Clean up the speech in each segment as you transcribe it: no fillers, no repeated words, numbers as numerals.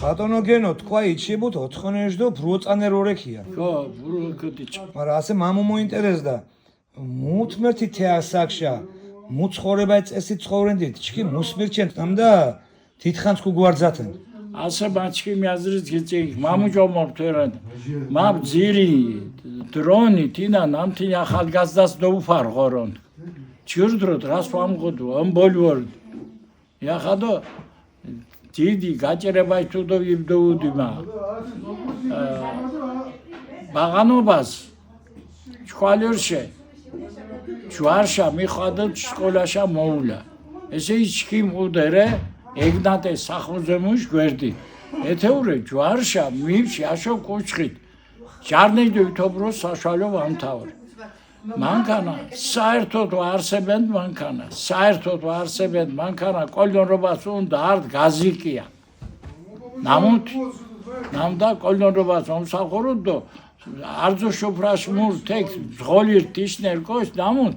ბატონო გენო თქვა იჩიბოთ 4 და ბრუოწანერ ორექია. ხო, ბრუოკდიჭ. მაგრამ ასე მამო მოინტერესდა. მუთმერთი თეასაკშა მუცხოვრება წესი ცხოვრენდით ჩქი მუსმირჩენ თამდა თითხანს გუგვარძათენ. ასე მაჩქი მიაზრიც გიწი მამუჯო მორთერან. მამ ძირი დრონი თინა ნამთი ახალგაზრდას დაუფარღორონ. ჩიურდრო რას ვამღოდო ამბოლვორ. იახადო დიდი გაჭერება თუ დოიბდოუდიმა. ბაღანობას შკოლერშე ჯვარშა მიხადო სკოლაშა მოულა. ესე იჩქი მუდერე ეგნატე სახუზემუშ გვერდი. ეთეურე ჯვარშა მივში აშო კუჩხით. ჯარნეიდო ითობრო საშუალო ვამთავრი. მანქანა საერთოდ არსებენ მანქანა საერთოდ არსებენ მანქანა კოლონრობას უნდა არ გაზიკია ნამდა კოლონრობას მომსახურდო არძო შოფრაშ მურ თექ ზღოლირ თიშნერ კოშ ნამუნ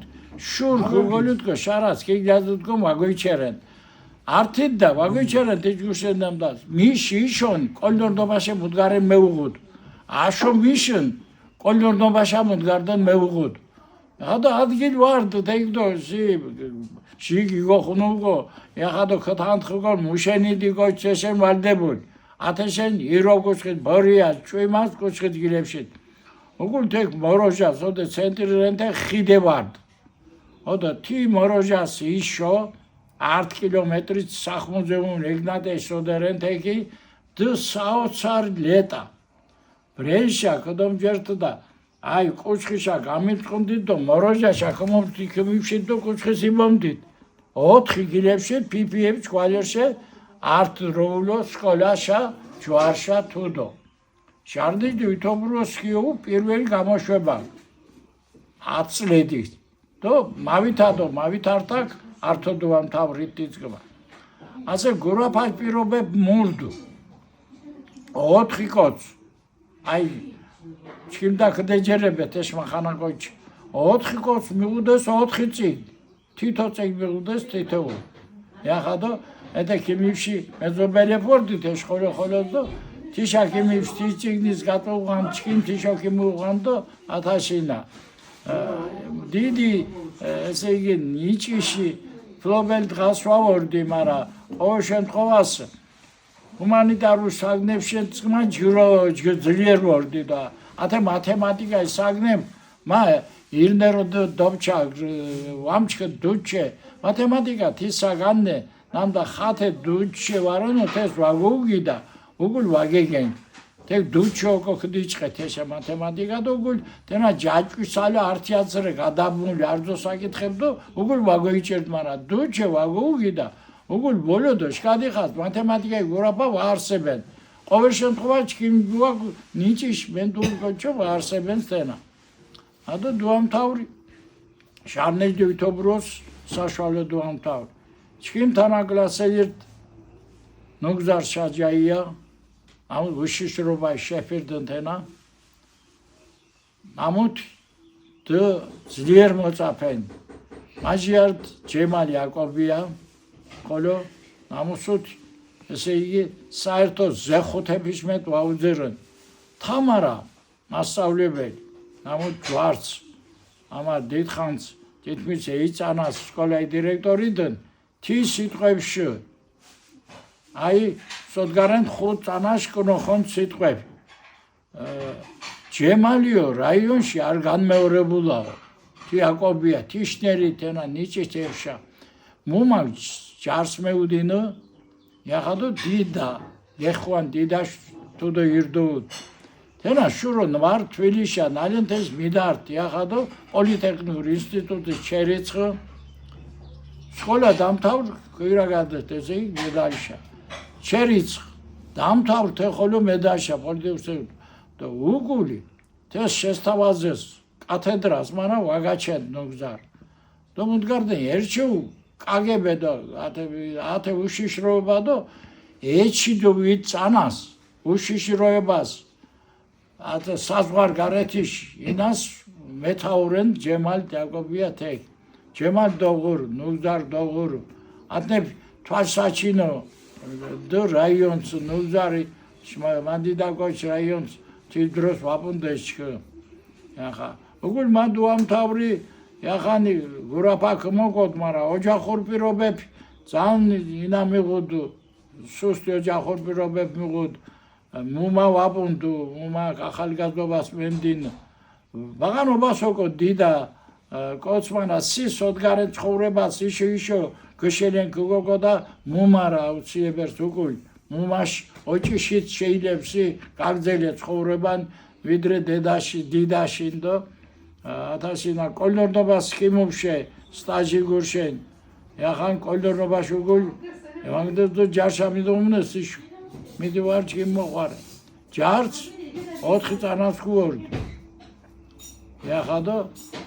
შურ გუგოლუტკო შარაც კიგაზუტკო ვაგოიჩერენ ართიდა ვაგოიჩერენ თეჯგუშენ ნამდა მიშიშონ კოლონრობაშე მუდგარე მეუღუდ აშო მიშენ კოლონრობაშა მუდგარდან მეუღუდ Hada adgil vardı tekdo şigi goxunugo yaxado khatantxugo muşenidi goçeşen valdebul ateşen irogoçqit boriya çuymaz goçqit gilepşit Ogul tek morojas oda centrirente xide vardı Oda ti morojas işo 8 kilometri saxmuzemun egnate soderenteki dı saotsar leta Brensha kodom jertda Ay კუჩხიშა გამიწყვდით და მოროჟაშა ხმობთიქმივშით და კუჩხის იმომდით 4 გილებში პიპიებს კვალერშე არტ როულო სკოლაშა ჯვარშა თუდო შარდი ვითობროსკიო პირველი გამოშვება 10 წლედი და მავითართაკ ართოდოვან თავრიტიწყება ასე გურაფალ პირობებ მურდუ 4 კოც აი Çimda kıdecerebe teşmahana koç. 4 koç miğudes 4 çig. Tito çig miğudes tito. Yaxado ete kimivşi mezobele pordu teşkole xolodo. Tişa kimivşi çigniz gatoğan çikim tişo kimuğandı ataşina. Didi esegin hiç işi flobel transfavordi mara. O şentkovası. Humanitarul sagnevşen çıkma ciro ძლიერ ვორდი და ათე მათემატიკა საგნემ მა ირნერო დობჩა ვამჩქ დუჩე მათემატიკა თისაგანე ნამდა ხათე დუჩე ვარონო თეს ვაგუგიდა უგულ ვაგეგენ თე დუჩო კოხდიჭყე თეშა მათემატიკა და უგულ თენა ჯაჭვისალა ართიაცრე გადაბმული არძო საკითხებდო უგულ ვაგოიჭერთ მარა დუჩე ვაგუგიდა უგულ ბოლოდო შკადიხათ მათემატიკა გურაფა ვარსებენ ყოველ შემთხვევაში ჩქიმბუა ნიჭიშ მენტულ კოჩო ვარსებენ თენა ადო დუამთავრი შარნეჯდე ვითობროს საშუალო დუამთავრი ჩქიმ თანაკლასელირთ ნუგზარ შაჯაია ამ უშიშრობა შეფერდენ თენა ამოთ თ ძლიერ მოწაფენ მაჟიარდ ჯემალ იაკობია ხოლო ამოსოთ ესე იგი საერთო ზეხუთების მეტ ვაუძერენ თამარა მასწავლებელი ამო ჯვარც ამა დიდხანს თითქმის ეიწანას სკოლის დირექტორიდან თი სიტყვებში აი სოდგარენ ხუთ წანაშ კნოხონ სიტყვები ჯემალიო რაიონში არ განმეორებულაო თი აკობია თიშნერი თენა ნიჭიჩევშა მუმავ ჯარს მეუდინო Yaxado dida, yexwan didaş tudo yirdu. Tena şurun var Tbilisya nalentes midart. Yaxado Politexnik İnstitutu çeriçi. Skola damtavr kıyıragadı tezey medalşa. Çeriçi. Damtavr texolu medalşa Politexnik. Da uguli. Tez şestavazes katedras mana vagaçen nogzar. Da mudgarden yerçev. კაგებე და ათე უშიშროება და ეჩი დო ვიწანას უშიშროებას ათე საზღვარგარეთის ინას მეთაურენ ჯემალ იაკობია თექ ჯემალ დოღურ ნუგზარ დოღურ ათე თვალსაჩინო და რაიონს ნუზარი მანდიდაკოჩ რაიონს თიდროს ვაპუნდეს ჩქ ახა უგულ მანდ ვამთავრი ახანი გურაფაკ მოგოდ მარა ოჯახურ პირობები ძალიან ინა მიღუდ სუსტი ოჯახურ პირობები მიღუდ მუმა ვაპუნდუ მუმა ახალგაზრდობას მენდინ ბაღანობას ოკო დიდა კოცმანა სის ოდგარე ცხოვრებას ისო გშელენ გოგო და მუმარა უციებერს უკულ მუმაშ ოჭიშით შეიძლება გაგზელე ცხოვრებან ვიდრე დედაში დიდაშინ და ათასინა კოლორდობას ხიმობშე სტაჟი გურშენ ახან კოლორდობას უგულევანგდო ჯარშამი დომნეს ისო მიდი ვარჩი მოყარე ჯარც 4 წანას გუორდი ახადო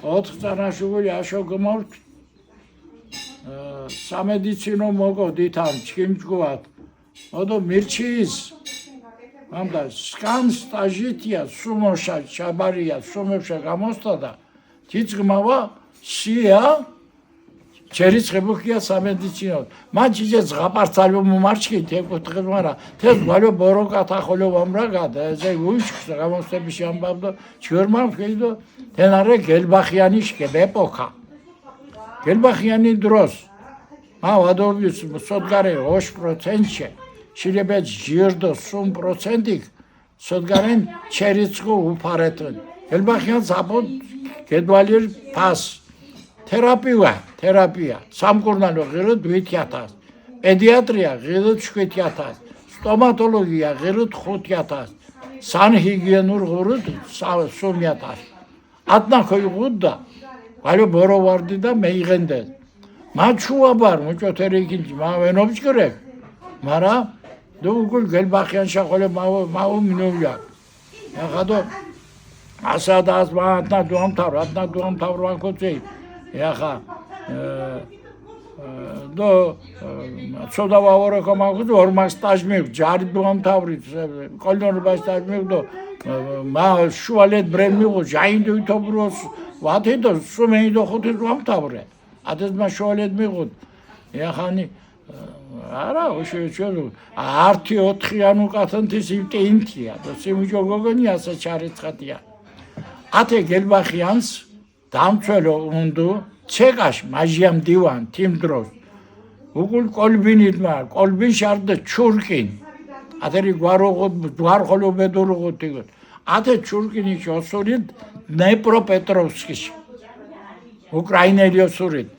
4 წანას უგული აშო გმორთ სამედიცინო მოგოდით ამ ჩქიმჭგوات ოდო მირჩის ამდა სკან სტაჟიტია სუმოშა ჩაბარია სუმებშა გამოსტადა თიძგმავა სია ჩერიცხებუქია სამედიცინო მაჯიჯე ზღაპარცალო მომარჩქით ეკუთხედ მარა თეს გვალო ბოროკათა ხოლო ვამრაგადა ზე უიშქს გამოსტებიში ამბავდო ჩერმან ფეიდო თენარე გელბახიანი შკებ ეპოქა გელბახიანი დროს მა ვადობის სოდგარე 20%-ში შეიძლება ჯირდო 100%-ი სოდგარენ ჩერიცხო უფარეთონ გელბახიან ზაბო გედვალერ ფას თერაპია სამკურნალო ღირო 2000 პედიატრია ღირო 7000 სტომატოლოგია ღირო 5000 სანჰიგიენურ ღირო 3000 ატნა ხოიგუდა ვარო ბორო ვარდი და მეიღენდე მაჩუაბარ მოჭოთერიკინჯი მავენობჭკრე მარა დუგულ გელბახიან შახოლე მაუ მინოვია ახადო ასადას მანტა დუამთავ ვანკოცი ახა დო ცოდა ვაორო კომაგუ ორმას სტაჟ მე ჯარი დუამთავრი კოლონორბას სტაჟ მე დო მა შუალეთ ბრენ მიღო ჟაინდო ითობროს ვათედო სუმეიდო ხუთი დუამთავრე ադես მა შუალეთ მიღო ახანი არა უშეჩო არტი 4-იან უკათანთის იმტინთია და სიმუჯო გოგონი ასე ჩარიცხატია ათე გელბახიანს დამცველო უნდუ ჩეკაშ მაჟიამ დივან თიმ დროს უგულ კოლბინიდმა კოლბინ შარდა ჩურკინ ათერი გვარხოლო ბედურუღო თიგო ათე ჩურკინი შოსურით ნეპროპეტროვსკის უკრაინელი ოსურით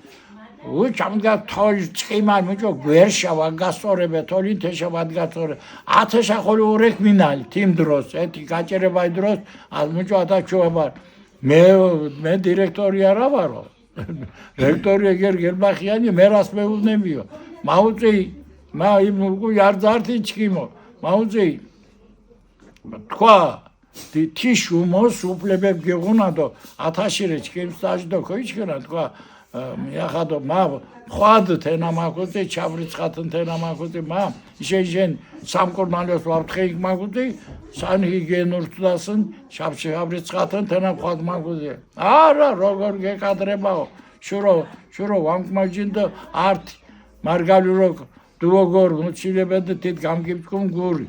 უჩამგა თოლ წიმან მოჭო გვერშავა გასწორებე თოლი თეშავად გასწორე ათე შახოლო ურეკ მინალი თიმ დროს ეთი გაჭერებაი დროს მოჭო ათა ჩუაბარ მე დირექტორი არა ვარო რექტორი გერგელბახიანი მე რას მეუბნებიო მაუწი მა იმ უარძართი ჩქიმო მაუწი თქვა თიშუმოს უფლებებ გეღუნადო ათაშირე ჩქიმ სტაჟდო ქოიჩქერა თქვა ახადო მა ხვად თენამაკუწი ჩავრიცხათენ თენამაკუწი მა შეჟენ სამკურნალოს ვაფთხეიქ მაგუწი სანჰიგიენურთდასენ შაბშავრიცხათენ თენამხად მაგუწი არა როგორ გეკადრებაო შურო ვანკმაჯინდო არტ მარგალირო დუოგორ მუჩილებედ თით გამგიბჭკუმ გური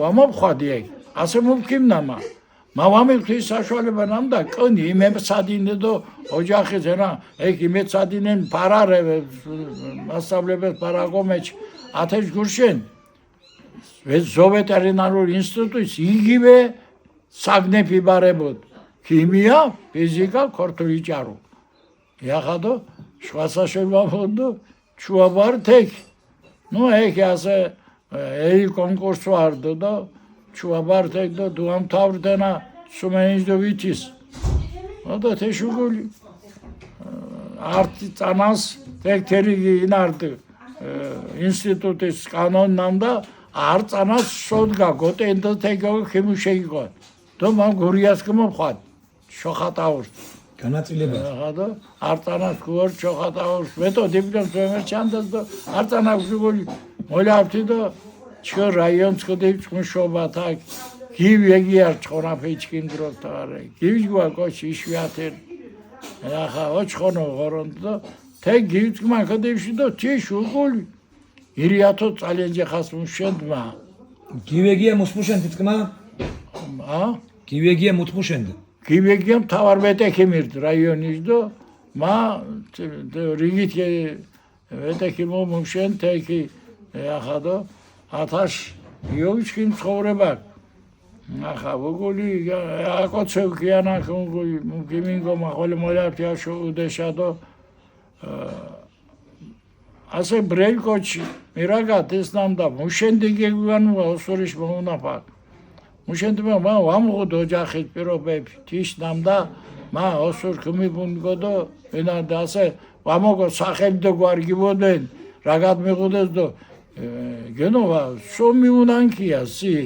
ვამობხვადიე ასე მოვკიმნამა მავამილთი საშუალება ნამდა კნი იმებსადინე და ოჯახი ზენა ეგ იმეცადინენ პარარევე მასწავლებელს პარაგომეჩ ათეშ გურშენ ზოვეტერინარულ ინსტიტუტის იგივე საგნეფი ბარებოდ ქიმია ფიზიკა ქორთვიჭარო ახადო შვასაშება ხონდო ჩუაბარ თეკ ნუ ეგ ასე ეი კონკურს ვარდო და ჩუაბარ თეკ და დუამთავრდენა სუმეინს და ვითის ოდა თეშუგული არტი წანას თექტერი ინარდ ინსტიტუტის კანონნამდა არ წანას სოდგა გოტენდა თეგო ხიმუშეიგო და მან გურიას გმოხად შოხატაურს განაწილება ახადო არ წანას გუორ შოხატაურს მეტო დიპლომს ვემერჩანდას და არ წანას გული მოლავთი და ჩო რაიონს ხდეჭმშობა თაკ გივიგი არ ჩხორაფეჩკინ დროთარე გივიგვა კოჩი იშვიათერ ახა ოჩხონო ღორონდო თე გივჭმა ხდეში და თიშ უგული ირიათო ძალიან ჯახას მუშენდმა გივეგია მოსმუშენ თითქმა გივეგია მუთმუშენდ გივეგია მთავარ მეტექი მირდ რაიონის და მა რიგით მეტექი მომუშენ თექი ახადო ათაშ იოჩკინ ცხოვრება ახა ვოგული აკოცევ კიანა გიმინგო მაღოლი მოლართია შუდეშადო ასე ბრელკოჩი მირაგა დესნამდა მუშენდეგეგან ოსურიშ მოუნაფა მუშენდება მა ვამღო ოჯახით პირობები თიშნამდა მა ოსურ ქმიბუნგოდო ენა დასე ვამოგო სახელდო გვარგიბოდენ რაგად მიღოდეს დო გენოვა სომი უნანკია სი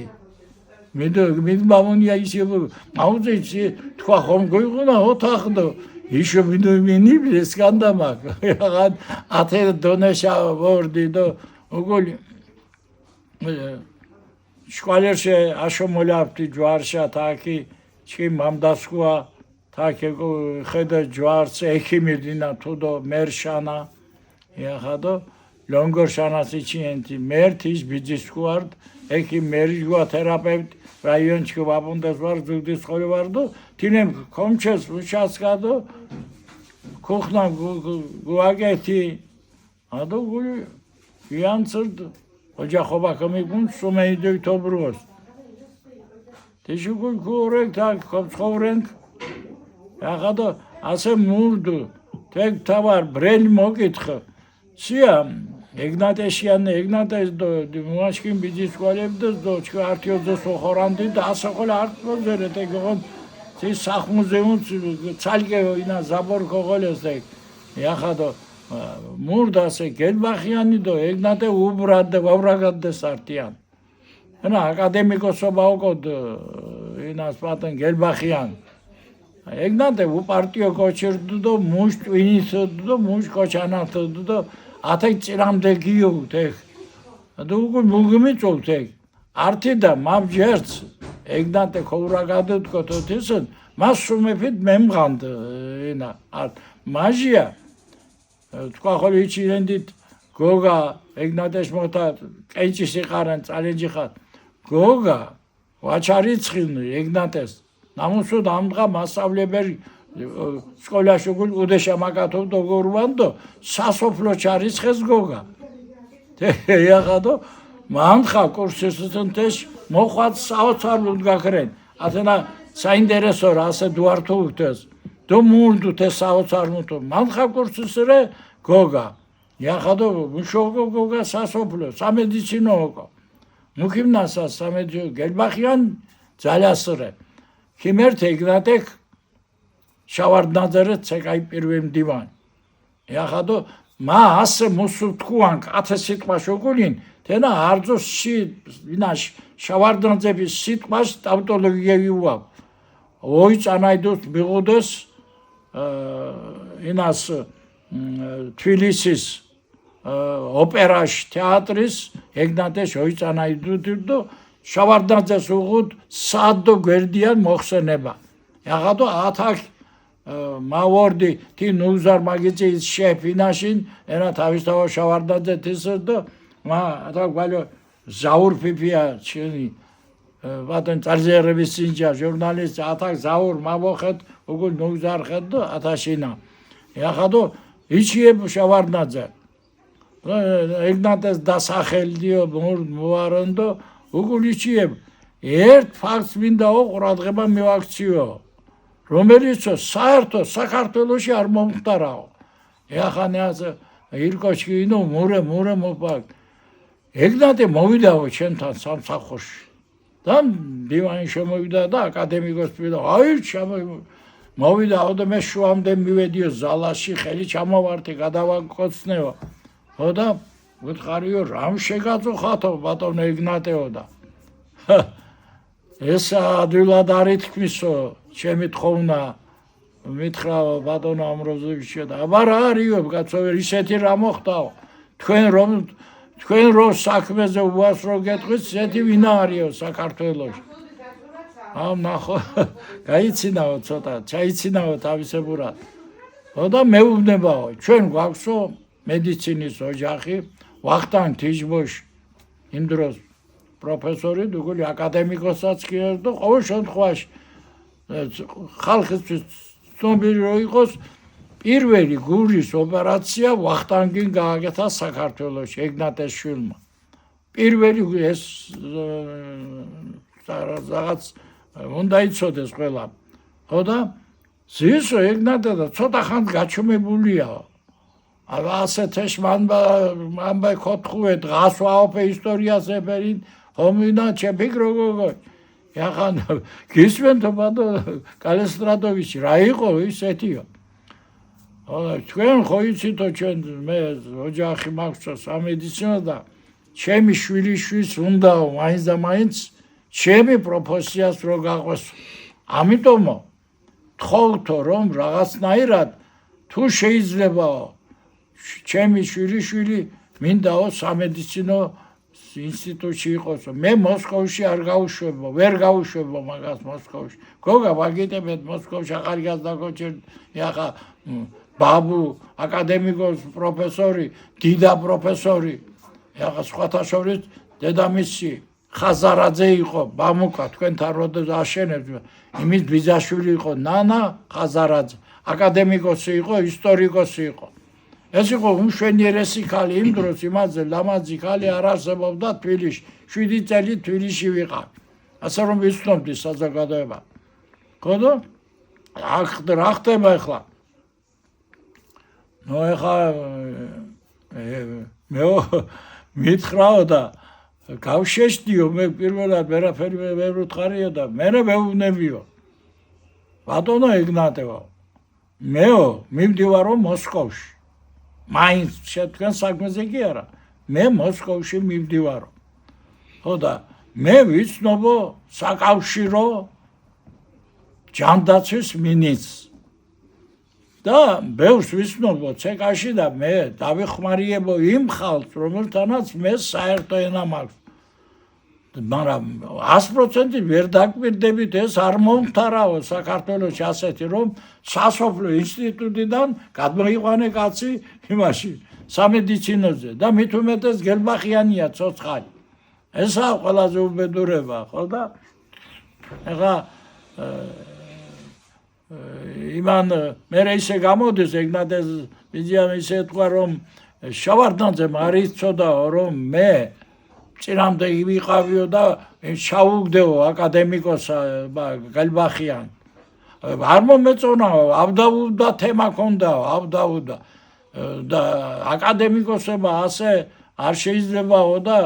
მიდ მამონია ისე აუძეცი თქვა ხომ გოიგონა ოთახდო ისო მინიმი სკანდამაკ რაღაც ათე დონეშა ვორდი და უგოლი შკვალერშე აშომოლაფტი ჯვარშა თაკი ჩი მამდასკვა თაკი ხედა ჯვარს ექიმიდინა თუდო მერშანა იახადო ლონგორშანას იჩიენთი მერთის ბიძისკوارد ექი მერიჯვა თერაპევტ რაიონჩი ვაბუნდეს ვარ ზუგდის სკოლი ვარ და თინემ კომჩეს უშასკადო ქუხნა გუაგეთი ადო გული იანცრდ ოჯახობა კომიგუნ სუმეიდოი თობროს თიშუგულ გურეკ თაკ ქობცხოვრენკ ახადო ასე მურდუ თეკ თავარ ბრელ მოკითხა სია ეგნატეს დო მოაშკინ ბიძის სკოლებდეს დო ჩქ არტიოზოს ხორანდი და ასე ხოლა არტოზერე თეგონ ці სახმუზეუმ ცალკე ინა ზაბორ ქოღოლეს და ახადო მურდასე გელბახიანი დო ეგნატე უბრად და ვავრაგადე სარტიან ენა აკადემიკოსობა უკოდ ინას პატენ გელბახიან ეგნატე უპარტიო კოჩერდუ და მუშ ტვინისდუ და მუშ კოჩანათდუ და ათე წირამდე გიუთე დუგუ მუგმიწოვთე ართი და მაბჯერც ეგნატე ქოვრაგადეთკოთოთისენ მასუმეფით მემღანდ ენა მაჟია თქვა ხოლი იჩინდით გოგა ეგნატეს მოთა კეჭის იყარან წალენჯიხა გოგა ვაჩარიცხინ ეგნატეს ნამუსო დამღა მასავლებელი სკოლაში გულ უდეშა მაკათოვ დოგორვანდო სასოფლო ჩარიცხეს გოგა ეხადო მანხა კურსისთენთეშ მოხვად საოცარლუდ გაქრენ ათენა საინტერესო რა ასე დუართო უთეს დო მურდუ თე საოცარლუდო მანხა კურსისრე გოგა ეხადო მუშოგო გოგა სასოფლო სამედიცინოო მუქიმნასა სამედიცინო გელბახიან ძალასრე ქიმერთ ეგნატეკ შავარდნაძერე ცეკაი პირველ დივან ეხადო მა ასე მოსუთქუან კაθε სიტყვა შოგულინ თენა არძო ში ვინაშ შავარდნაძების სიტყვას ტავტოლოგია ვიუა ოიწანაიდოს მიღოდეს ინას თბილისის ოპერაშ თეატრის ეგნატეს ოიწანაიდუდო შავარდნაძეს უღუდ სადო გვერდიან მოხსენება ეხადო ათაკ მავორდი თი ნუზარ მაგიცის შეფინაშინ ენა თავისთავად შავარდნაძე თისდო მა ათაკ ვალო ზაურ ფიფია ჩინი ვატენ წარზერების სინჯა ჟურნალისტი ათაკ ზაურ მავოხეთ უგულ ნუზარ ხედო ათაშინა ეხადო იჩიებ შავარდნაძე ეგნატეს დასახელდიო მოარონდო უგულ იჩიებ ერთ ფაქტს მინდაო ყურადღება მივაქციო რომელიც საერთო საქართველოში არ მომხდარაო ეხანეაზე ირკოჩკინო მურე მოპაკ ეგნატე მოვიდაო ჩემთან სამსახურში და დივანი შემოვიდა და აკადემიკოს პირდა აი მოვიდაო და მე შუამდე მივედიო ზალაში ხელი ჩამოვართი გადავაკოცნეო ხო და ვითხარიო რამ შეგაწუხათო ბატონო ეგნატეო და ეს ადვილად არ ითქმისო ჩემი თხოვნა მითხრა ბატონო ამროზოვიჩი და აბარ არიო კაცო ისეთი რა მოხდაო თქვენ რომ საქმეზე უასრო გეტყვით ესეთი ვინა არისო საქართველოში ამ ნახო გაიცინაო ცოტა ჩაიცინაო თავისებურად ხო და მეუბნებაო ჩვენ გვაქვსო მედიცინის ოჯახი ვახტანგ თიჯბოშ იმ დროს პროფესორი დუგული აკადემიკოსაც კი არის და ყოველ შემთხვევაში ხალხისთვის ცნობილი რო იყოს პირველი გურის ოპერაცია ვახტანგին გააკეთა საქართველოში ეგნატეშვილმა პირველი ეს რაღაც უნდა იცოდეს ყველა ხო და ზისო ეგნატე და ცოტა ხანს გაჩვენებულია ასეთეშ მანბა ქოთხუე დღას ვაოფე ისტორიას ეფერინ ხომინა ჩეფიქრო გოგო ახან გისმენ თუ ბადო კალესტრადოვიჩი რა იყო ისეთიო ჩვენ ხო იცითო ჩვენ მე ოჯახი მაქვს სამედიცინო და ჩემი შვილიშვილს უნდა მაინც და მაინც ჩემი პროფესიას რო გაყვეს ამიტომ თხოვთო რომ რაღაცნაირად თუ შეიძლება ჩემი შვილიშვილი მინდაო სამედიცინო ინსტიტუტში იყოს მე მოსკოვში არ გავუშვებო ვერ გავუშვებო მაგას მოსკოვში გოგა ვაგიტებთ მოსკოვში ახალი გაზდაკოჩერ ახლა ბაბუ აკადემიკოს პროფესორი დიდა პროფესორი ახლა სხვათა შორის დედამისი ხაზარაძე იყო ბამუკა თქვენთან როდეს აშენებთ იმის ბიძაშვილი იყო ნანა ხაზარაძე აკადემიკოსი იყო ისტორიკოსი იყო ეს იყო უმშვენიერესი ქალი იმ დროს იმაზე ლამაზი ქალი არ არსებობდა თბილისში 7 წელი თბილისში ვიყავ ასე რომ ვიცნობდი საზოგადოება ხო და რა ხდება ახლა ნუ ახლა მე მითხრაო და გავშეშდიო მე პირველად ვერაფერი ვერ ვუთხარიო და მე მეუბნებიო ბატონო ეგნატევო მეო მივდივარო მოსკოვში მაინც შეთქვენ საქმეზე კი არა მე მოსკოვში მივდივარო ხო და მე ვიცნობო საკავშირო ჯანდაცვის მინისტრს და ბევრს ვიცნობო ცეკაში და მე დავიხმარიებო იმ ხალხს რომელთანაც მე საერთო ენა მაქვს მაგრამ 100% ვერ დაკვირდებით ეს არ მომთარაო საქართველოში ასეთი რომ სასოფლო ინსტიტუტიდან გადმოიყვანე კაცი იმაში სამედიცინოზე და მით უმეტეს გელბახიანია ცოცხალი ესაა ყველაზე უბედურება ხო და ახლა იმან მე ისე გამოდის ეგნატეს ბიძიამ ისე თქვა რომ შავარდანძემ არ იცოდაო რომ მე წინამდე ვიყავიო და შავუგდეო აკადემიკოსა გალბახიან არ მომეწონაო ავდაუდა თემა ქონდაო ავდაუდა და აკადემიკოსება ასე არ შეიძლებაო და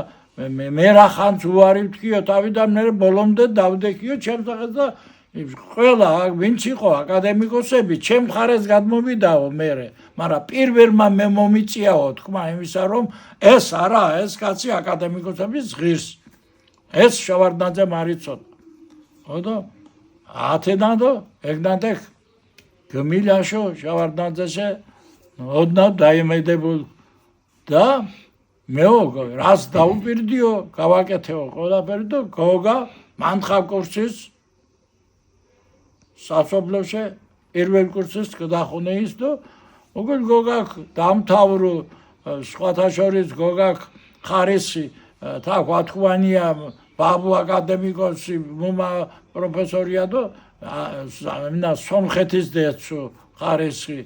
მე რა ხანს უარი ვთქიო თავიდან მე ბოლომდე დავდექიო ჩემსახეს და ყველა ვინც იყო აკადემიკოსები ჩემ მხარეს გადმოვიდაო მე მაგრამ პირველმა მე მომიწიაო თქმა იმისა რომ ეს არა ეს კაცი აკადემიკოსების ღირს ეს შავარდნაძემ არ იცოდა ხო და ათენადო ეგნატე გმილაშო შავარდნაძეშე ოდნავ დაიმედებულ და მეო რას დაუპირდიო გავაკეთეო ყველაფერი და გოგა მანთხა კურსის სასოფლოში პირველ კურსის გადახუნე ის და უგულ გოგაკ დამთავრო სხვათა შორის გოგაკ ხარისი თაგვათქვანია ბაბუ აკადემიკოსი მომა პროფესორია და მინა სომხეთის დეცუ ხარისი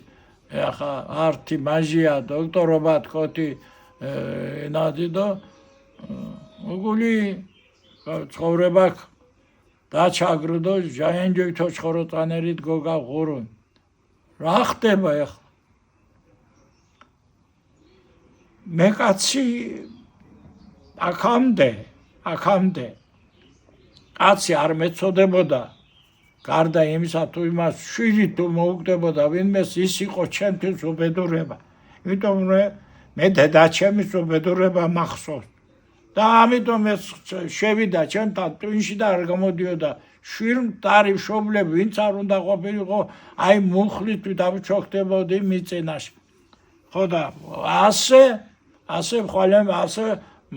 ახლა არტი მაჟია დოქტორობა თქოთი ენადი და უგული ცხოვრება დაჩაგრდო ჟაენჯოითო ჩხოროტანერით გოგა ღურუნ რა ხდება ახლა მე კაცი აქამდე კაცი არ მეწოდებოდა გარდა იმისა თუ იმას შვილი თუ მოუგდებოდა ვინმეს ის იყო ჩემთვის უბედურება იმიტომ მე დედაჩემის უბედურება მახსოვს და ამიტომ ეს შევიდა ჩემთან ტვინში და არ გამოდიოდა შვირმტარი მშობლები ვინც არ უნდა ყოფილიყო აი მუხლით დავჩოქდებოდი მიწინაში ხო და ასე ხვალემ ასე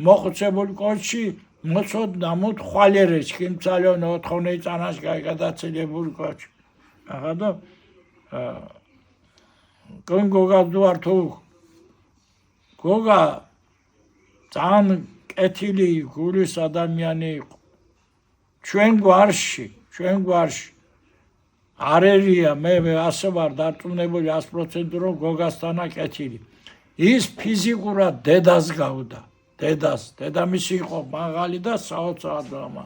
მოხუცებულ კოჩი მოცოდ დამოთ ხვალერეჩ კიმცალონ ოთხონე წანაში გაიგადაცილებული კოჩი ახლა და გოგა დუარ თუ გოგა ძალიან კეთილი გულის ადამიანი იყო. ჩვენ გვარში არ ერია მე ასე ვარ დარწმუნებული 100% რომ გოგასთანა კეთილი. ის ფიზიკურად დედას გავდა. დედამისი იყო მაღალი და საოცრად ამა.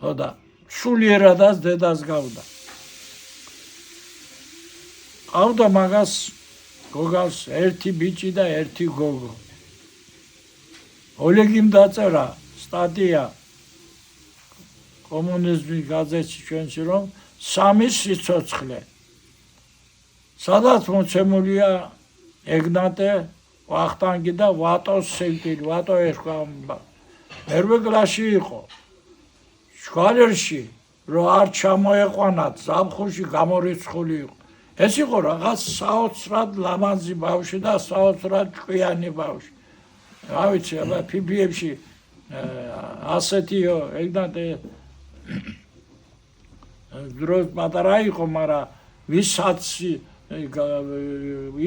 ხო და სულიერადაც დედას გავდა. ყავდა მაგას გოგას ერთი ბიჭი და ერთი გოგო. ოლეგიმ დაწერა სტატია კომუნიზმის გაზეთში ჩვენში რომ სამი სიცოცხლე. სადაც მოცემულია ეგნატე ვახტანგი და ვატოს სიკვდილი, ვატო ერქვა. მერვე კლასში იყო. შქვალერში რომ არ ჩამოეყვანათ, ზაფხულში გამორიცხული იყო. ეს იყო რაღაც საოცრად ლამაზი ბავშვი და საოცრად ჭკვიანი ბავშვი. რა ვიცი, აბა ფიფიებში ასეთიო ეგნატე დროს პატარა იყო, მაგრამ ვისაც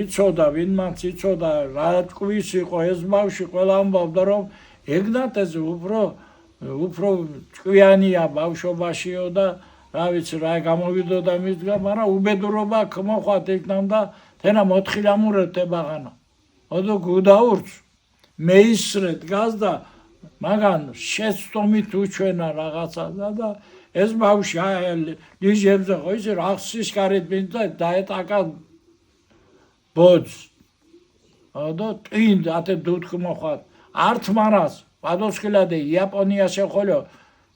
იცოდა, ვინმაც იცოდა, რა ჭკვის იყო ეს ბავშვი, ყველა ამბობდა რომ ეგნატეზე უფრო ჭკვიანია ბავშვობაშიო და რა ვიცი რა გამოვიდოდა მისგან, მაგრამ უბედურობა მოხვათ იქნამ და თენა მოთხილამურეთებაღანა. ოდო გუდაურც მეისრე დგას და მაგან შეცდომით უჩვენა რაღაცა და ეს ბავშვი ლიჟებზე ხო ისე რახსის კარით მინდა დაეტაკა ბოძს. ოდო ტინ ათე დუდქ მოხვათ. ართ მარას პადოსკილადე იაპონიაში ხოლო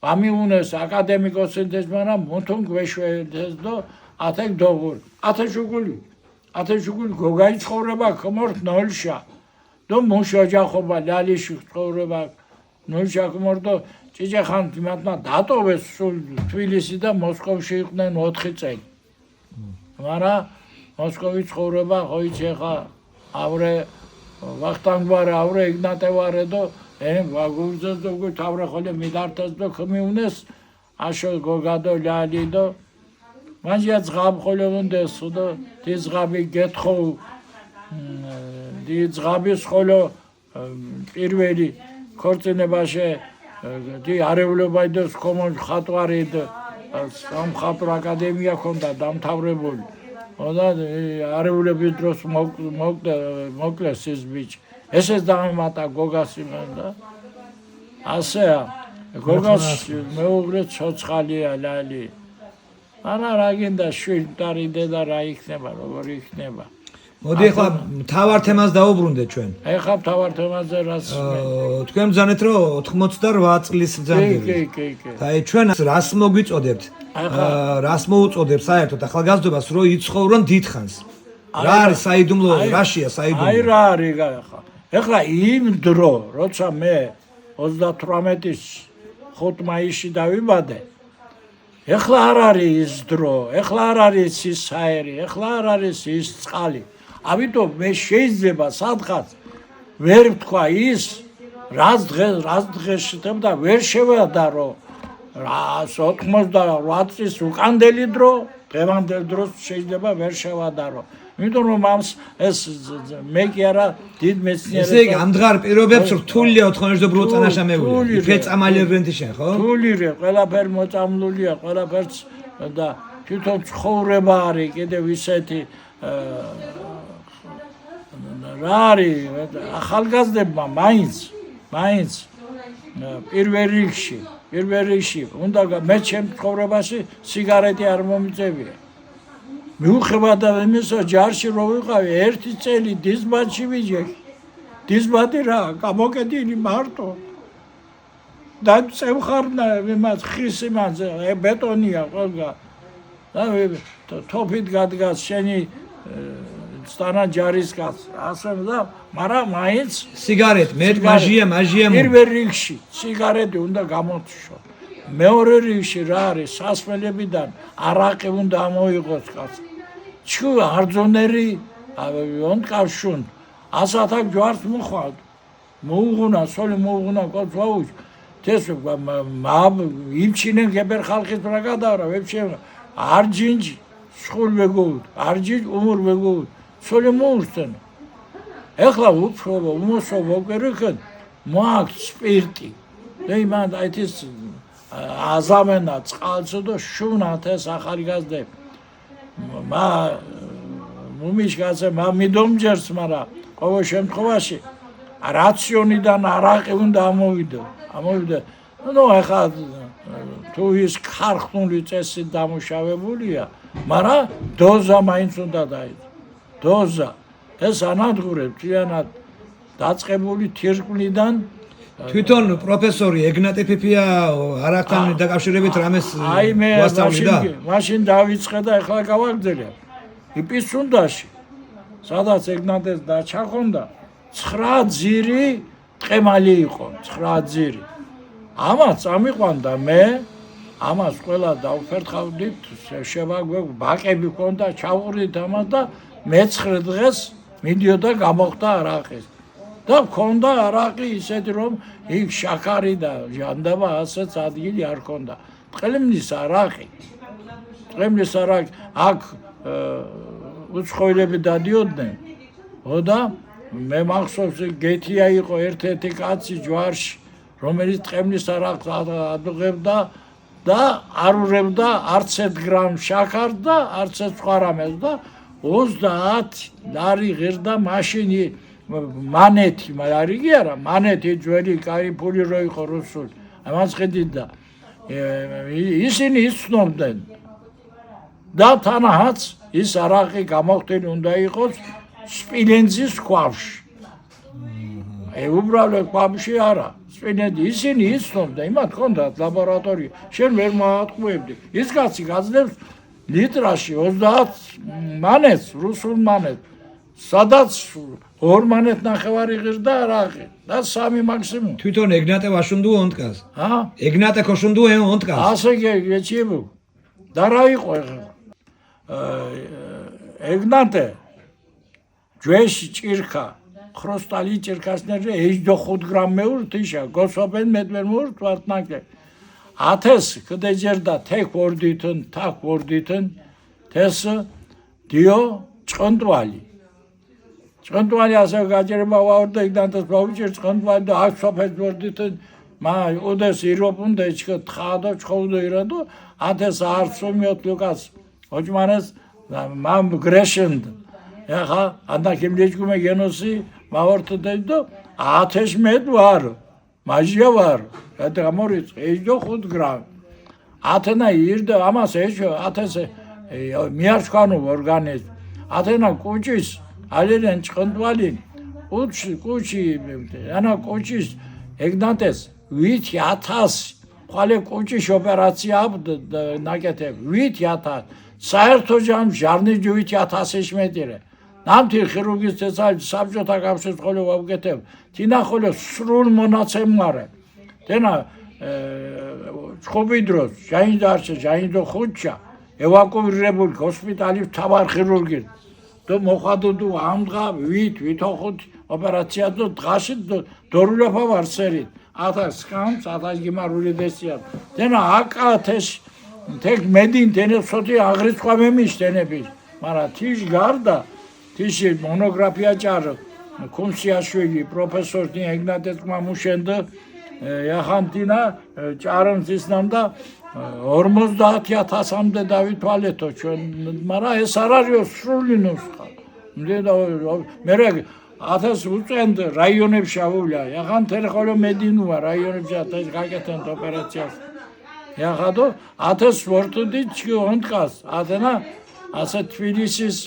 ამიუნეს აკადემიკოსინდეს, მაგრამ მუთუნ გვეშვედეს და ათე დოგურ. ათე შუგული გოგაი ცხოვრება ხმორთ ნოლშა. და მუშაჯახობა ლალიში ცხოვრება ნოლშა ხმორდო ჭიჭახან თიმატმა დატოვეს სულ თბილისი და მოსკოვში იყვნენ 4 წელი. მაგრამ მოსკოვის ცხოვრება ხო იცი ხა ავრე ვახტანგვარე ავრე ეგნატევარე და ვაგურზეს და თავრე ხოლე მიდართეს და ხმიუნეს აშო გოგადო ლალი და მანჯია ზღაბ ხოლე უნდეს და დიზღაბი გეთხო დიზღაბის ხოლო პირველი ქორწინებაში დი არეულობაი და კომონ ხატვარი და სამხატვრო აკადემია ქონდა დამთავრებული. და არეულების დროს მოკლეს ეს ბიჭი. ესეც დამემატა გოგას და ასეა გოგას მეუღლე ცოცხალია ლალი. არა რა გინდა შვიდარი დედა რა იქნება როგორ იქნება. მოდი ახლა თავარ თემას დავუბრუნდეთ ჩვენ. ეხლა თავარ თემაზე რაც თქვენ ბრძანეთ რომ 88 წლის ბრძანდება. კი. აი ჩვენ რას მოგვიწოდებთ? რას მოუწოდებ საერთოდ ახალგაზრდობას რომ იცხოვრონ დიდხანს? რა არის საიდუმლო, რაშია საიდუმლო? აი რა არის ეხლა იმ დრო, როცა მე 38-ის 5 მაისში დავიბადე, ეხლა არ არის ის დრო, ეხლა არ არის ის საერი, ეხლა არ არის ის წყალი. ამიტომ მე შეიძლება სადღაც ვერ ვთქვა ის რაც დღეს და ვერ შევადარო რა 88 წლის უკანდელი დრო, დღევანდელ დროს შეიძლება ვერ შევადარო. იმიტომ რომ ამს ეს მე კი არა დიდ მეცნიერებს. ესე იგი ამდღარ პირობებს რთულია 90-ობრივ წანაშამებული. ფეწამალერენთი შენ ხო? რთულია, ყველაფერი მოწამლულია, ყველაფერს და თვითონ ცხოვრება არის კიდევ ისეთი რა არის ახალგაზრდებმა მაინც პირველ რიგში უნდა მე ჩემ ცხოვრებაში სიგარეტი არ მომიწევია. მიუხედავად იმისა, ჯარში რო ვიყავი, 1 წელი დისბატში ვიჯექი. დისბატი რა, გამოკეტილი მარტო. და წევხარნა იმას ხის იმაზე, ბეტონია ყველგა. და თოფით გადგას შენი სტანა ჯარისკაც. ასე და მაგრამ მაინც სიგარეტი, მე მაჟია პირველ რიგში სიგარეტი უნდა გამოთიშო. მეორე რიგში რა არის სასმელებიდან არაყი უნდა ამოიღოს კაც. ჩუ არძონერი ონკავშუნ ასათაკ ჯვარს მოხვალ მოუღუნა სოლი მოუღუნა კოცვაუჩ თეს იმჩინენ გებერ ხალხის ბრაგადარა ვებში არჯინჯ სხულ ვეგოუდ არჯინჯ უმურ ვეგოუდ სოლი მოუსტენ ეხლა უფრო უმოსო ვოკერიქენ მოაქვს სპირტი და იმან აითის აზამენა წყალსო და შუნათ ეს ახალგაზრდები მა მუმიშკაცე მა მიდომჯერს მაგრამ ყოველ შემთხვევაში რაციონიდან არაყი უნდა ამოვიდო ნუ ახლა თუ ის ქარხნული წესით დამუშავებულია მაგრამ დოზა მაინც უნდა დაიდო დოზა ეს ანადგურებს მთლიანად დაწყებული თირკვლიდან თვითონ პროფესორი ეგნატე ფიფია არახთან დაკავშირებით რამეს ვასწავლიდა მაშინ დავიწყე და ახლა გავაგრძელე იპისუნდაში სადაც ეგნატეს დაჩახონდა 9 ძირი ტყემალი იყო 9 ძირი ამას წამიყვანდა მე ამას ყველა დავფერთხავდით შევაგვეг ბაკები ქონდა ჩავყრდით ამას და მე-9 დღეს მიდიოდა გამოხდა არაყის და ქონდა არაყი ისეთი რომ იქ შაქარი და ჟანდაბა ასეც ადგილი არ ქონდა ტყემლის არაყი აქ უცხოელები დადიოდნენ და მე მახსოვს გეთია იყო ერთ-ერთი კაცი ჯვარში რომელიც ტყემლის არაყს ადუღებდა და არ ურევდა არც 1 გრამ შაქარს და არც სხვა რამეს და 30 ლარი ღირდა მაშინი მანეთი არ იგი არა მანეთი ძველი კაი ფული რო იყო რუსული ამას ხედით და ისინი იცნობდნენ და თანაც ის არაყი გამოხდილი უნდა იყოს სპილენძის ქვაში უბრალოდ ქვაში არა სპილენძი ისინი იცნობდნენ იმათ ჰქონდათ ლაბორატორია შენ ვერ მოატყუებდი ის კაცი გაძლევს ლიტრაში 30 მანეთს რუსულ მანეთს სადაც 2 მანეთ ნახევარი ღირდა არაყი და 3 მაქსიმუმ თვითონ ეგნატე ვაშუნდუო ონტკას ა ეგნატე ქოშუნდუო ონტკას ასე გეჩიბუ და რა იყო ეხლა ეგნატე ჯვეში ჭირქა ხროსტალი ჭირქასნერე 5 გრამ მეურთიშა გოსობენ მედმერმურ თვარტნაკე ათეს კდეჯერდა თექ ვორდითუნ თაკ ვორდითუნ თეს დიო ჭონტვალი ასე გაჯერება ვაორდა ეგნატეს ბავშვი ჭონტვალი და აქ სოფეს ვორდითუნ მა ოდეს იროპუნდა ეჩქა თხადო ჩხოვდო ირადო ათეს არცომიოთ ლუკას ოჭმანეს მამ გრეშენდ ახლა ანდა კემლეჯგუმე გენოსი მავორტდე და ათეს მედ ვარ მაჟია ვარ და გამორიც 5 გრამ ათენა ირდა ამას ეჩო ათეს მიარჩქანო ორგანიზმ ათენა კუჭის ალერენ ჭონტვალი კუჭი ანა კუჭის ეგნატეს 1000 ხვალე კუჭის ოპერაცია ნაკეთებ 1000 საერთო ჯამ ჟარნი 1000 მეტირე ნამთი ხირურგის წესალ საბჭოთა კავშირს ხოლო ვავგეთებ თინა ხოლო სრულ მონაცემარე თენა ჩხობიდროს ჟაინდარჩა ჟაინდო ხუჩა ევაკუირებული ჰოსპიტალი თავარ ხირურგი და მოხადო თუ ამღა ვითოხოთ ოპერაცია და დღაში დორულაფა ვარსერით ათას ხამს ათას გიმარული დესია თენა აკათეს თეკ მე딘 თენე სოთი აღრიცხვა მემიშტენები მაგრამ თიშ გარდა თიში მონოგრაფია ჭარო კუნსიაშვილი პროფესორი ეგნატეს მამუშენდა ახანტინა ჭარამზისნამდა 50000-მდე დავითვალეთო ჩვენ მაგრამ ეს არ არის სრული ნუსხა მე ათას უწენდ რაიონებში ავულა ახან თერხოლო მედინუა რაიონებში ათას გაკეთენ ოპერაციას ახადო ათას ვორტუდი ჩონტკას ათენა ასე თბილისის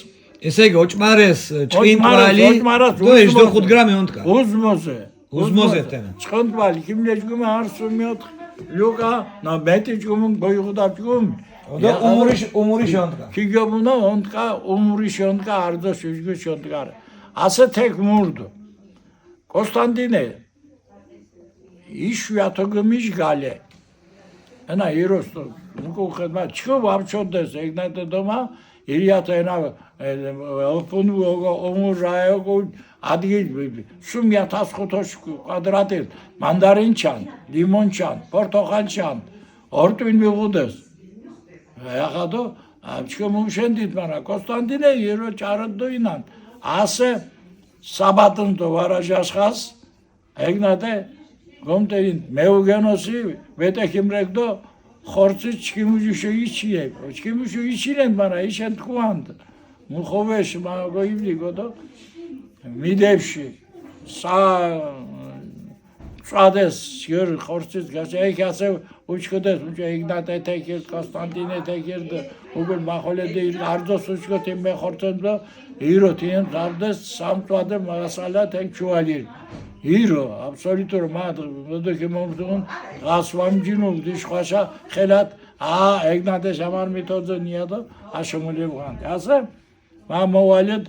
ესე იგი ოჭმარეს ჭინტვალი და 5 გრამი ონტკა უზმოზე თენა ჭონტვალი კიმლეჯგუმა არსუმიოთ ლუკა на მეტიჯგუმ გოიღუდაბჯგუმ და უმური შონტკა ქიგებუნა ონტკა უმური შონტკა არდო შუჯგუ შონტკა ასე თეკ მურდო კონსტანტინე იშვიათოგმიშ გალე ანა იროსტო მუკუხემა ჩქო ვამჩოდეს ეგნატე დომა ირიათენა ოპუნ ომურაიო ადგილი 1500 კვადრატი მანდარინჩან ლიმონჩან პორტოხალჩან ორტვინ მიღუდეს ახადო ჩქო მომშენდით მაგრამ კონსტანტინე ირო ჭარადოინან ასე საბატონდო ვარაჟაშხას ეგნატე გომტერინ მეუგენოსი ვეტექიმრეგდო ხორცი ჩქიმუჟიშო იჩიე ჩქიმუჟიშო იჩირენ მარა იშენ თქვანდ მუხოვეშ მაგოივლიგოდო მიდებში სა წადეს ჯერ ხორცის გასა ეგ ასე უჩქოდეს უჩა იგნატე თეკერ კონსტანტინე თეკერ უგულ მახოლედე არძოს უჩქოთი მე ხორცენდო ირო თიან დარდეს სამწვადე მასალა თეკ ჩუალირ ირო აბსოლუტურ მად მოდეკი მომდუნ გასვამჯინო დიშხაშა ხელათ ეგნატე შამარ მეთოძე ნიადო აშომოლებღან ასე მამოვალეთ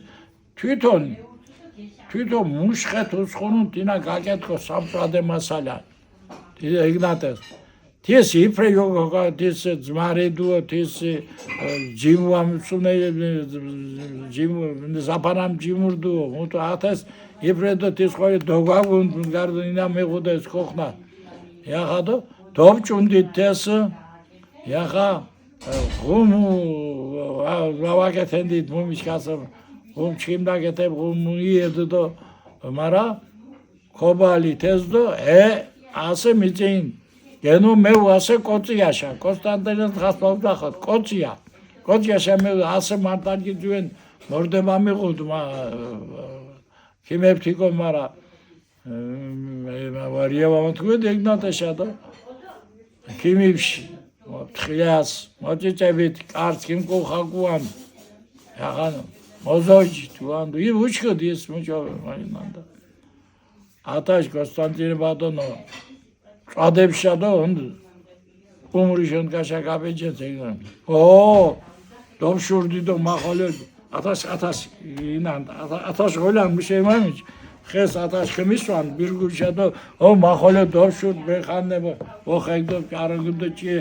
თვითონ მუშხეთ უცხუნ დინა გაკეთო სამწვადე მასალა ეგნატეს თის იფრე გოგა თის ძმარედუო თის ჯიმუამ სუნე ჯიმუ ზაპანამ ჯიმურდუო უთო ათას იფრედო თის ხოი დოგვაგუნ გარდინა მეგუდეს ხოხნა яхадо დობჭუნდით თეს яха ღუმუ ვავაკეთენდით მუმიშკასო ჩიმდაგეთე მუიედო მარა ქობალი თესდო ასე მიწინ გენო მე ასე კოწიაშა კონსტანტინეს გასწავლდახოთ კოწიაშა მე ასე მარტანგი ძვენ მორდება მიყუდ ქიმეფთიკო მარა ვარიავა მოთქვეთ ეგნატეშა და ქიმიფში თხიას მოწიწებით კარს ქიმკუხაგუან яхано მოზოჯი თუანდო ი უჩქოდი ეს მოჭა მაინანდა ათაშ კონსტანტინე ბატონო წადებშა და უმრიშენ კაშა გაბეჯეთ ეგრე დობშურდი და მახოლე ათაშ ინანდა ათაშ გოლან მიშემამიჩ ხეს ათაშ ხმისვან ბირგუშა და მახოლე დობშურ ბეხანებო ოხეგდო კარგდო ჭი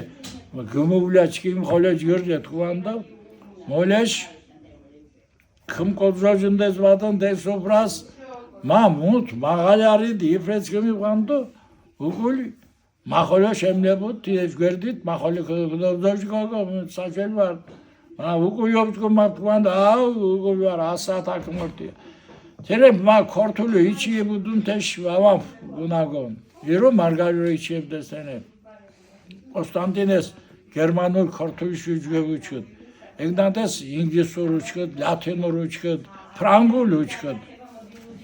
გმოვლაჩკი მხოლე ჯერჯა თუანდა მოლეშ ხმკოძრაჟინდეს ვატან დესობრას მამუთ მაღალარი დიფრეცკი ვანდო უგული მახოლე შემნებოთ ეს გვერდით მახოლე გდოჟი გოგო საჭენ ვარ უგული ოფკო მათვანდა უგული ვარ ასათაკ მორტი თერე მა ქორთული იჩიებუდუნ თეშ ვავამ გუნაგონ ირო მარგალრო იჩიებდესენე კონსტანტინეს გერმანულ ქორთული შუჯგებუჩუდ ეგნატეს ინგლისურ უჩქოდ ლათინურ უჩქოდ ფრანგულ უჩქოდ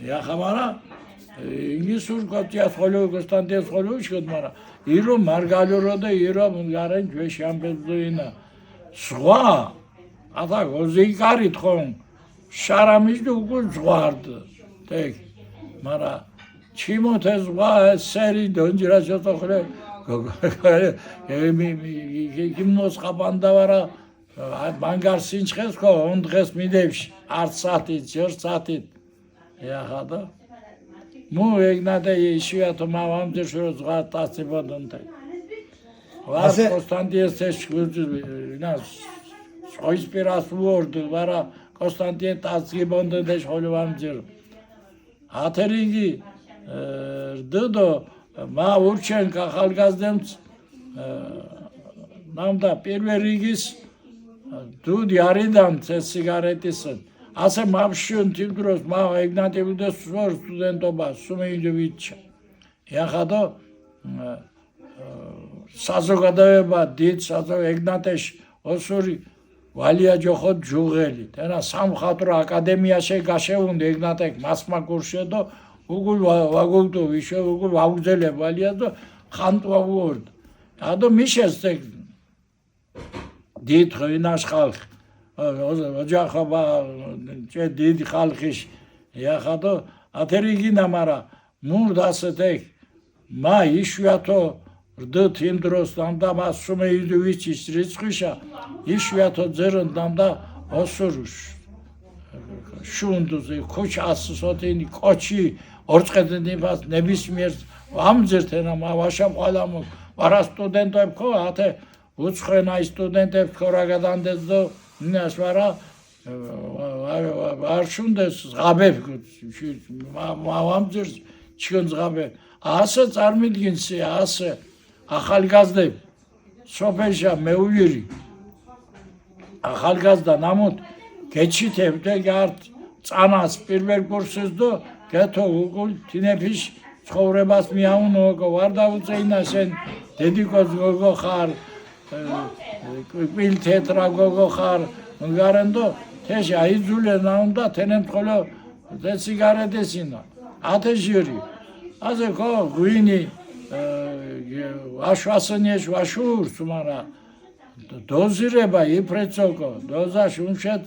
яхамара ინგლისურ კოტიას ხოლო კონსტანტინეს ხოლო უჩქოდ მარა ირო მარგალრო და ირო მუნგარენ ჯვეშამბეზოინა სხვა ათა გოზიკარი თხონ შარამის უგულ ზღვარდ თეკ მარა ჩიმოთე ზღვა სერი დონჯრა შოთოხლე გიმნოს ხაბანდა ვარა მანგარ სინჩხეს ხო on დღეს მიდევში არც საათით ჯერ საათით яхадо მუ ეგნატე იშვიათო მავამდე შურო ზღვა ტაცებოდონტე ვარ კონსტანტინეს ეშკუძინას სოის პირას ვორდ ვარა კონსტანტინე ტაცებოდონტე შოლოვამჯერ ათერინგი რდოდო მა ურჩენ ხალგაზდემც ნამდა პირველ რიგის დუდი არიდან ეს სიგარეტისენ ასე მამშუნ თიმდროს მა ეგნატებუდეს სვორ სტუდენტობა სუმეიდევიჩა яхадо საზოგადოება დიდ ეგნატეშ ოსური ვალია ჯოხო ჯუღელი თანა სამხატვრო აკადემიაში გაშეუნდა ეგნატეკ მასმა კურსედო უგულ ვაგულტო ვიშე უგულ ვაგძელე ვალია და ხანტვა ვორდ ადო მიშესტეკ დიდ ღვინას ხალხ ოჯახობა ჭე დიდ ხალხის яхадо ათერიგინა მარა მურდ ასეთე მა იშვიათო რდთ იმ დროს დამდა მასუმე იდუიჩის რიცხვიშა იშვიათო ძერონ დამდა ოსურუშ შუნდუზე ქოჩას სოთინი კოჩი ორწყედენი ბას ნებისმიერ ამძერთენა მავაშა ყალამო ვარა სტუდენტებ ხო ათე უცხრენა სტუდენტებ ქორაგადანდეს დო ნას ვარა არ შუნდეს ზღაბებ მავამძერ ჩიონ ზღაბე ასე წარმიდგინსი ასე ახალგაზრდები სოფელშა მეუვირი ახალგაზრდა ნამოთ გეჩითებდე გართ წანას პირველ კურსის და გეთო უგულ თინეფის ცხოვრებას მიაუნო ვარ დაუწეინა შენ დედიკოს გოგო ხარ კვილ თეთრა გოგო ხარ მგარენდო თეში აიძულე ნაუნდა თენემ ხოლო და სიგარეტესინა ათეჟირი აზე ხო გვინი აშვასენიეშ ვაშურს მარა დოზირება იფრეცოკო დოზა შუნშეთ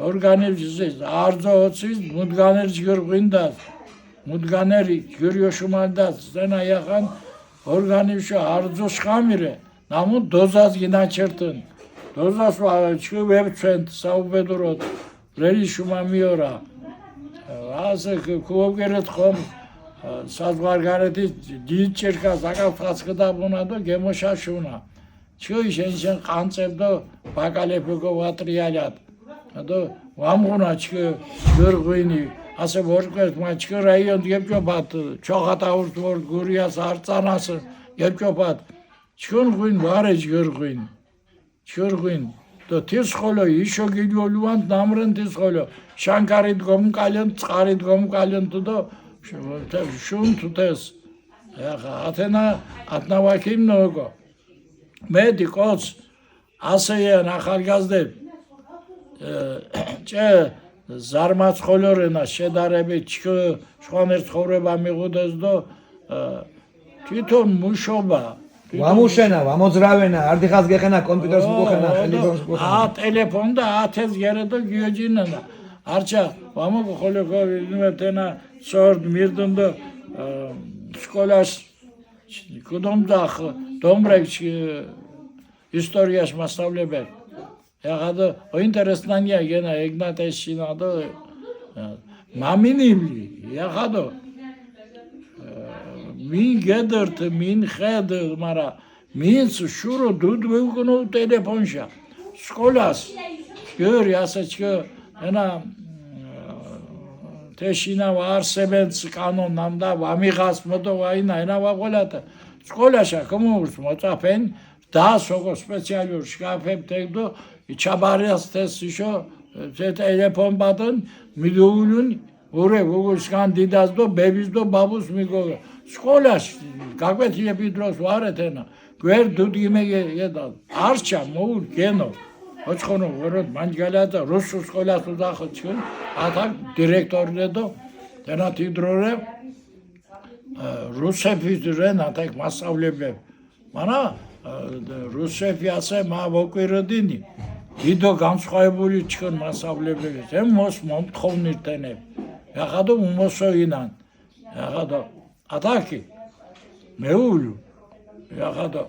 ორგანიზმის არძო 20 მუდგანერჯ გირგვინდას მუდგანერი გირიოშუმალდას ზენა იახან ორგანიზმში არძო შხამირე ნამუ დოზას გინაჩერტენ დოზას ვებჩვენთ საუბედუროდ რელი შუმა მიორა ასე ქუოგერეთ ხომ საზღვარგარეთი დიდ ჩერკას აკაფხაცხდა ბუნადო გემოშაშუნა ჩუი შენ ყანწებდო ბაკალეფოგო ვატრიალად და ვამღუნა ჩქ გერღვინი ასე ვორკვეთ მაჩქ რაიონ გებჭობათ ჩოხატაურს ვორ გურიას არწანას გებჭობათ ჩქუნ ღვინ ვარეჯ გერღვინ ჩურღვინ და თის ხოლო იშო გიჯოლუან დამრენ თის ხოლო შანკარით გომკალენ წყარით გომკალენ და შუნ თუდეს ახლა ათენა ათნავაკიმ ნოგო მე დიკოც ასეენ ახალგაზრდებ ჭე ზარმაც ხოლორენა შედარებით შხომერ ცხოვრება მიღუდეს და თვითონ მუშობა ვამუშენა ვამოძრავენა არ დიხას გეხენა კომპიუტერს მოგხენა ტელეფონს მოგხენა ტელეფონ და ათეს გერედო გიოჯინა არჩა ვამოგ ხოლო ინვერტენა სორდ მირდონ და სკოლას კუდომდა დომრექ ისტორიას მასწავლებელ ეხლა ინტერესნანია გენა ეგნატეშინა და მამინიბლი ეხლა მინ გედერთ მინ ხედ მარა მინ შურო დუდ ვეუკნო ტელეფონშა სკოლას გერი ასეჩკე ენა თეშინა ვარსებენც კანონამდე ვამიღას მოდო ვაინა ენა ვაღოლატა სკოლაშა კომურს მოწაფენ და სოგო სპეციალურ შკაფებდო ჩაბარიას თესიშო ტელეფონ ბატონ მიდოულუნ ორე გოგოსკან დიდას და ბების და ბაბუს მიგო სკოლაში გაკვეთილები დროს ვარეთენა გვერ დუდიმე ედა არჩა მოულ გენო ოჩხონო ვოროდ მანჯგალადა რუსულ სკოლას უძახოჩი ათა დირექტორნე და ენა თიდრორე რუსების რენა თაკ მასწავლებლებ მანა რუსები ასე მა ვოკვიროდინი დიდო განსხვავებული ჩქონ მასწავლებლები ემ მოს მომთხოვნირთენებ ახადო უმოსოინან ახადო ატაკი მეულუ ახადო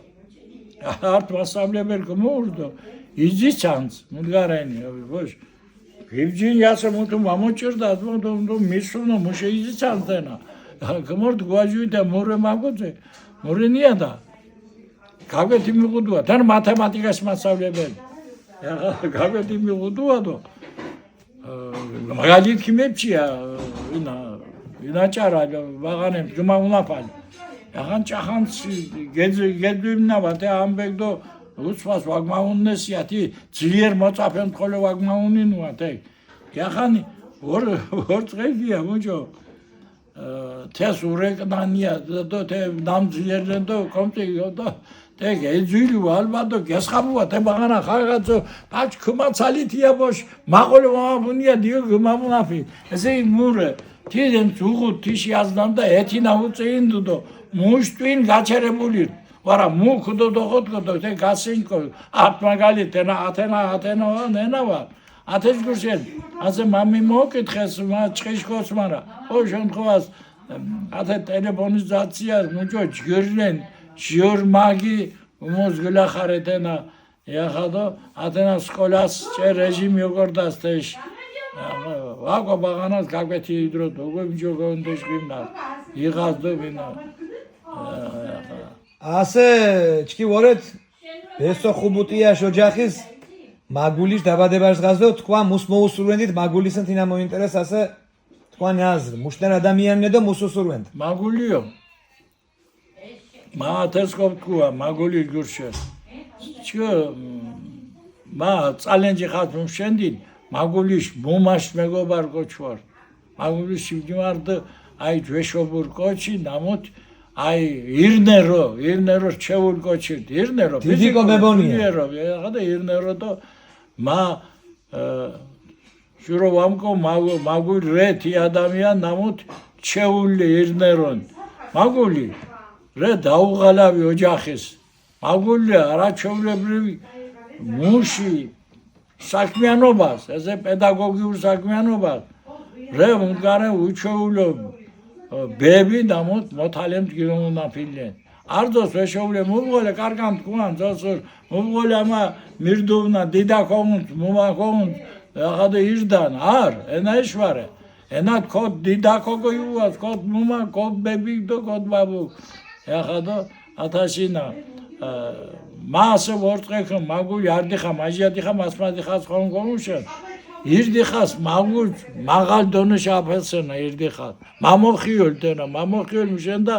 არტ მასწავლებელი გმურდო იზიცანს მუდგარენი ვოშ გიბჯინ ясо მუთუ მამოჭირდა მუთუ მისუნო მუშე იზიცანთენა გმურდ გვაჯუიდა მორე მაგოძე მორენია და გაგვეთი მიგუდუა თან მათემატიკას მასწავლებელი ახლა გაგვეთი მიგუდუა და მაგალითი ქიმებჩია ინაჭარა ვაღანემ ჯუმაუნაფალი ახან ჭახანს გედვიმნა ვატე ამბეგდო უცვას ვაგმაუნნესიათი ძლიერ მოწაფენ ხოლო ვაგმაუნინუა თე ახანი ორ წრეგია მოჯო თეს ურეკნანია და თე ნამძლიერენ და კომპიუტერ და თე გეძილი ალბათო გესხაბუა თე მაგანა ხაღაცო ბაჭ ქუმაცალითია ბოშ მაყოლო მამუნია დიო გმამუნაფი ესე მურე თიდან ძუღუ თიში აზნამ და ეთინა უწინდო და მუშტვინ გაჩერებული ვარა მუქდო დოხოტკო თე გასინკო ათმაგალითენა ათენა ნენავა ათეჯგურშენ ასე მამი მოკითხეს მა ჭიშკოს მარა ო შემთხვევას ათე ტელეფონიზაცია მუჭო ჯგირნენ ჟორმაგი მოზგლახარეთენა ეხადო ათენა სკოლას ჭე რეჟიმი ოღორდას თეშ ვაგო ბაღანას გაკვეთი დრო დოგებიჯო გონდეშ გიმნა იღას დო ვინა ასე ჩქი ვორეთ ესო ხუბუტია შოჯახის მაგულის დაბადებას ღაზდო თქვა მუს მოუსურვენდით მაგულისენ თინა მოინტერეს ასე თქვა ნაზრ მუშტენ ადამიანნე და მუსუსურვენდ მაგულიო მა თესკოპკუა მაგული გურშე ჩქო მა წალენჯი ხათ მუშენდინ მაგულის მომაშ მეგობარ გოჩვარ მაგულის შიგმარდ აი ჯვეშობურ კოჩი ნამოთ აი ირნერო რჩეულ კოჩი ირნერო დიდიკო მებონია ხადა ირნერო და მა შურო ვამკო მაგულ რეთი ადამიან ნამოთ ჩეული ირნერონ მაგული რე დაუღალავი ოჯახის მაგული არაჩვეულებრივი მუში საქმიანობას ესე პედაგოგიურ საქმიანობას რე უნგარე უჩვეულო ბები ნამოთ მოთალემ გირონა ფილენ არდოს ვეშოულე მუღოლე კარგამ თქვან ზოსურ მუღოლე ამა მირდოვნა დიდაკომუნ მუმაკომუნ ხადა ირდან არ ენაიშვარე ენად კოდ დიდაკოგო იუას კოდ მუმა კოდ ბები დო კოდ ბაბუ ხადა ათაშინა მასე ვორტყეკ მაგული არდიხა მაჟიადიხა მასმადიხა ხონგონუშენ ირდიხას მაგულ მაღალ დონეში აფესენა ირდიხას მამოხიოლ დენა მამოხიოლ მშენდა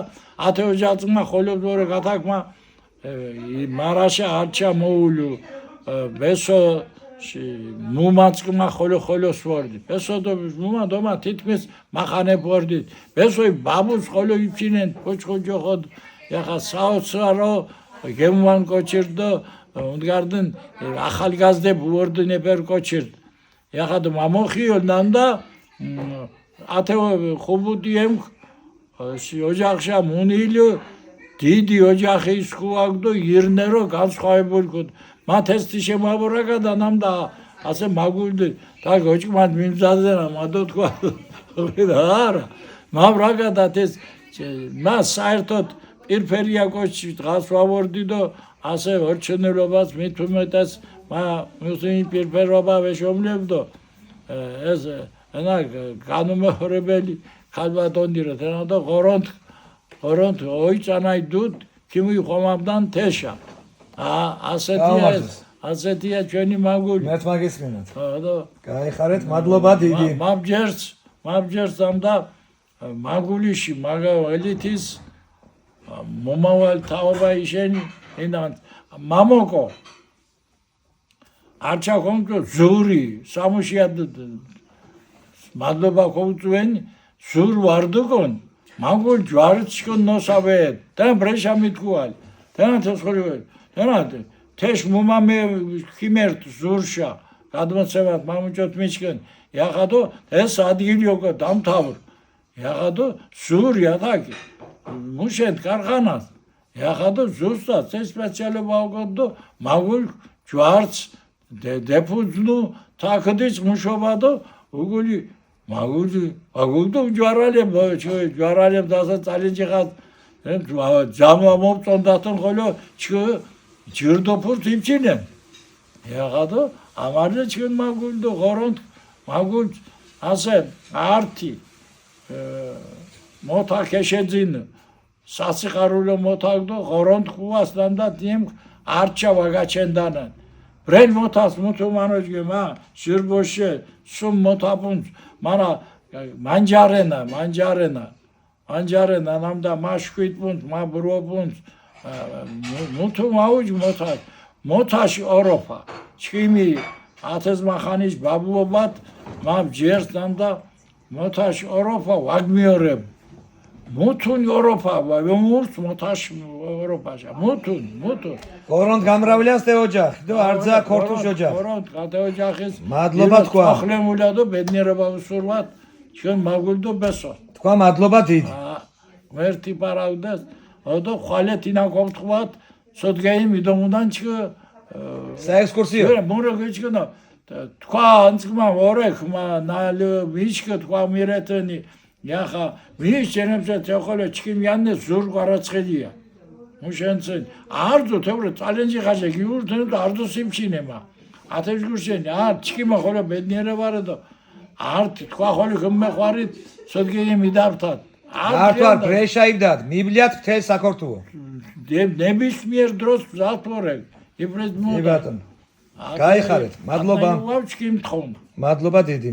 ათეოჯაწმა ხოლობდორე გათაკმა მარაშა არჩა მოულუ ბესო მუმაცკმა ხოლო სვორდი ბესო დო მუმა დომა თითქმის მახანე ბორდი ბესოი ბაბუს ხოლო იფჩინენ ხოჭხოჯოხოდ ეხა საოცარო გემვან კოჩირდო უნდგარდენ ახალგაზრდებ ვორდინებერ კოჩირდ ეხა დო მამოხიოლნან და ათეო ხუბუდიემ ოჯახშა მუნილო დიდი ოჯახი ისხუაგდო ირნერო განსხვავებულკოდ მათესტი შემაბორაკა და ნამდა ასე მაგულდი და გოჭმად მიმზადენა მადო თქვა არა მავრაკა და ეს მას საერთოდ პირფერია კოჩი დღას ვავორდი და ასე ორჩენელობას მით უმეტეს მუსლიმი პირფერობა ვეშომლებდო ეს ენა განუმეორებელი ხალბატონდირო ენა და ღორონთ ოიწანაი დუდ ქიმი ხომაბდან თეშა ასეთია ჩვენი მაგული მერთ მაგისმინოთ და გაიხარეთ მადლობა დიდი მაბჯერს ამდა მაგულიში მაგა ელითის მომავალ თაობა ისენი ენან მამოკო არჩა კონკრეტ ზური სამუშიად მადლობა ქოუწვენ ზურ ვარდუკონ მაგულ ჯვარჩკონ ნოსავე და ბრეშა მიტკუალ და თესხოლიო და თეშ მომამე ხიმერტ ზურშა გადმოცემად მამუჭოთ მიჩკენ яхадо ეს ადგილი უკვე დამთავრ яхадо ზური ათაკი მუშენ კარხანას яхадо ზუსტად ეს სპეციალობა უგდო მაგულ ჯვარც დეფუძნუ თაკდის მუშობადო უგული მაგულდო ჯვარალებ დასა წალინჯიხად ჯამა მომწონდათონ ხოლო ჯირდოფურთ იმჩინენ яхадо ამარჯე ჩვენ მაგულდო ღორონთ მაგულ ასე არტი მოთაკეშეძინ სასიხარულო მოთაგდო ღორონთ ხუასთან და დიმ არჩა ვაგაჩენდანან ბრენ მოთას მუთუმანოჯგე მა ჟირბოშე სუმ მოთაპუნ მარა მანჯარენა ნამდა მაშკვიტპუნ მაბროპუნ მუთუმაუჯ მოთაში ოროფა ჩიმი ათეს მახანის ბაბუობად მამ ჯერს ნამდა მოთაში ოროფა ვაგმიორებ მუთუნ ოროფა ვემურს მოთაში ოროფაშა მუთუნ ღორონთ გამრავლიანს თე ოჯახი და არძა ქორთუშ ოჯახი ღორონთ გადე ოჯახის მადლობა თქვა ახლემულა და ბედნიერება უსურვათ ჩვენ მაგულდო ბესო თქვა მადლობა დიდი მერტი პარავდეს ოდო ხალეთინა კომთხوات სოდგეი მიდომუდან ჩ საექსკურსიო მორე გეჩქნა თქვა ანცგმა ორეხმა ნალო ვიშკ თქვა მირეთენი яха ვიშენებს ეხოლა ჩქიმიანე ზურ ყარაცხელია მუშენცენ არძო თევრე წალენჯი ხაშე გიურთენ და არძო სიმჩინემა ათეშგურშენი ჩქიმა ხოლა ბედნიერებარე და არტ თქვა ხოლი ხმეყვარით სოდგეი მიდავთათ არტვარ ბრეშაიბდად მიბლიათ მთელ საქართველო ნებისმიერ დროს ზაფორებ იბრეთ მოდა ბატონო გაიხარეთ მადლობა ვავჩკი მთხოვნ მადლობა დიდი